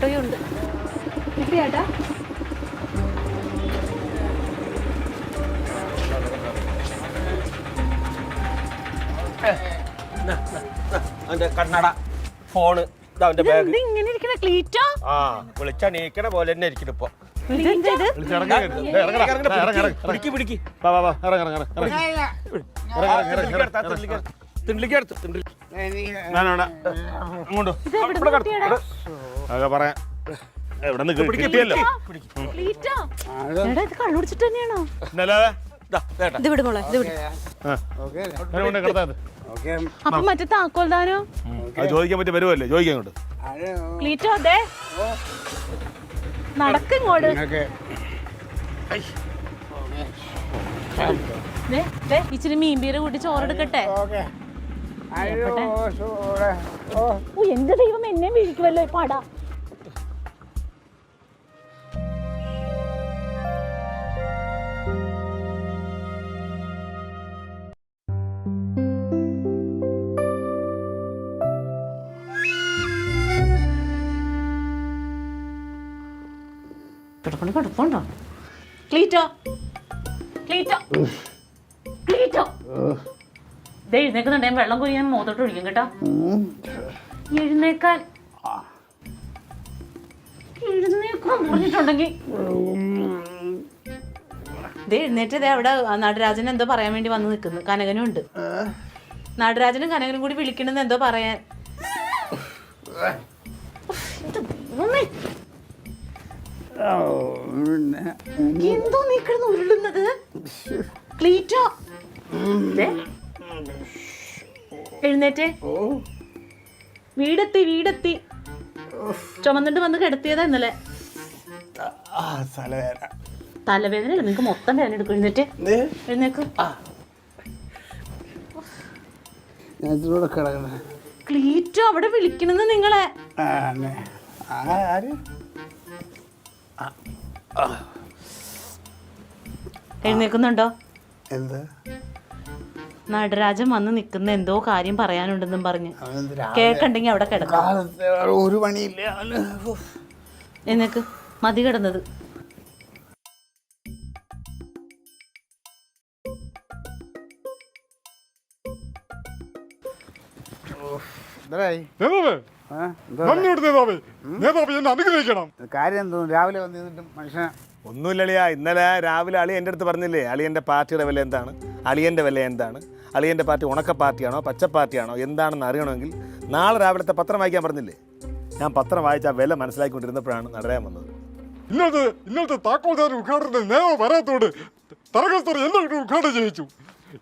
ഫോട്ടോയും ഉണ്ട്. കിട്ടിയാട്ടാ? കണ്ണട, ഫോണ്, ഇങ്ങനെ ഇരിക്കണ ക്ലീറ്റോ? വിളിച്ച നീക്കണ പോലെ തന്നെ ഇരിക്കുന്നു ഇപ്പൊ. കള്ളുടിച്ചിട്ട് തന്നെയാണോ? അപ്പൊ മറ്റേ താക്കോൽദാനോ ചോദിക്കാൻ പറ്റി വരുമല്ലേ? ചോദിക്കാൻ കൊണ്ട് ക്ലീറ്റോ അതെ നടക്കിങ്ങോട്ട്. ഇച്ചിരി മീൻപീര കൂട്ടി ചോറെടുക്കട്ടെ. എന്റെ ദൈവം എന്നെ വീഴിക്കുമല്ലോ പാടാ. കിടപ്പുണ്ടോ ക്ലീറ്റോ? ക്ലീറ്റോ ക്ലീറ്റോ എഴുന്നേക്കുന്നുണ്ടെ വെള്ളം കോരി ഞാൻ മോത്തോട്ട് ഒഴിക്കും കേട്ടോ. എഴുന്നേക്കാൻ പറഞ്ഞിട്ടുണ്ടെങ്കിൽ എഴുന്നേറ്റ് അവിടെ നടരാജൻ എന്തോ പറയാൻ വേണ്ടി വന്ന് നിൽക്കുന്നു. കനകനും ഉണ്ട്. നടരാജനും കനകനും കൂടി വിളിക്കണെന്ന് എന്തോ പറയാൻ. എന്തോ നീ കിടന്ന് ഉരുളുന്നത് ക്ലീറ്റോ? എഴുന്നേറ്റേ. വീടെത്തി ചുമന്നിട്ട് വന്ന് കിടത്തിയതാ ഇന്നലെ. തലവേദനയല്ല, നിങ്ങക്ക് മൊത്തം വേദന എടുക്കും. എഴുന്നേറ്റ് എഴുന്നേക്ക്. ക്ലീറ്റോ അവിടെ വിളിക്കണെന്ന് നിങ്ങളെ. എഴുന്നേക്കുന്നുണ്ടോ? നടരാജൻ വന്ന് നിൽക്കുന്ന എന്തോ കാര്യം പറയാനുണ്ടെന്നും പറഞ്ഞു. കേക്കണ്ടെങ്കി അവിടെ കിടക്കാം. ഒരു പണിയില്ല. എന്നേക്ക് മതി കിടന്നത്. കാര്യം രാവിലെ വന്നിട്ടും മനുഷ്യനെ ഒന്നുമില്ലളിയാ. ഇന്നലെ രാവിലെ അളി എൻ്റെ അടുത്ത് പറഞ്ഞില്ലേ അളിയൻ്റെ പാർട്ടിയുടെ വില എന്താണ്, അളിയൻ്റെ വില എന്താണ്, അളിയൻ്റെ പാർട്ടി ഉണക്ക പാർട്ടിയാണോ പച്ച പാർട്ടിയാണോ എന്താണെന്ന് അറിയണമെങ്കിൽ നാളെ രാവിലത്തെ പത്രം വായിക്കാൻ പറഞ്ഞില്ലേ. ഞാൻ പത്രം വായിച്ച ആ വില മനസ്സിലാക്കിക്കൊണ്ടിരുന്നപ്പോഴാണ് നടരാൻ വന്നത്. ഇന്നലത്തെ താക്കോൽദാന ഉദ്ഘാടനത്തിന് നേതാവ് വരാത്തോട് തരകസ്തർ എല്ലാം ഉദ്ഘാടനം ചെയ്യിച്ചു.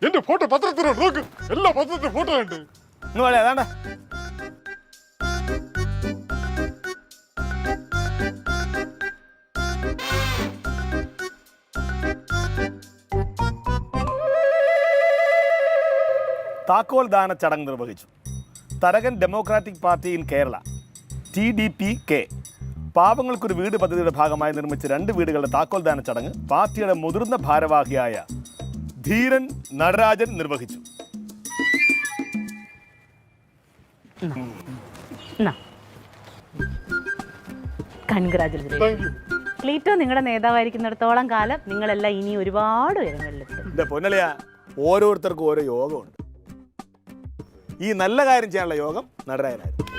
എന്റെ ഫോട്ടോ പത്രത്തിലുണ്ട്, നോക്ക്, എല്ലാ പത്രത്തിലും ഫോട്ടോ ഉണ്ട്. അതാണ്ട താക്കോൽ ദാന ചടങ്ങ് നിർവഹിച്ചു. Tharakan democratic party in Kerala TDP-K പാവങ്ങൾക്കൊരു വീട് പദ്ധതിയുടെ ഭാഗമായി നിർമ്മിച്ച 2 വീടുകളുടെ താക്കോൽ ദാന ചടങ്ങ് പാർട്ടിയുടെ മുതിർന്ന ഭാരവാഹിയായ ധീരൻ നടരാജൻ നിർവഹിച്ചു. ക്ലീറ്റോ നിങ്ങളുടെ നേതാവായിരിക്കുന്നിടത്തോളം കാലം നിങ്ങളെല്ലാം ഇനി ഒരുപാട് ഉയരങ്ങളിലെത്തും. പൊന്നലയാ, ഓരോരുത്തർക്കും ഓരോ യോഗമുണ്ട്. ഈ നല്ല കാര്യം ചെയ്യാനുള്ള യോഗം നടരാജനായിരുന്നു.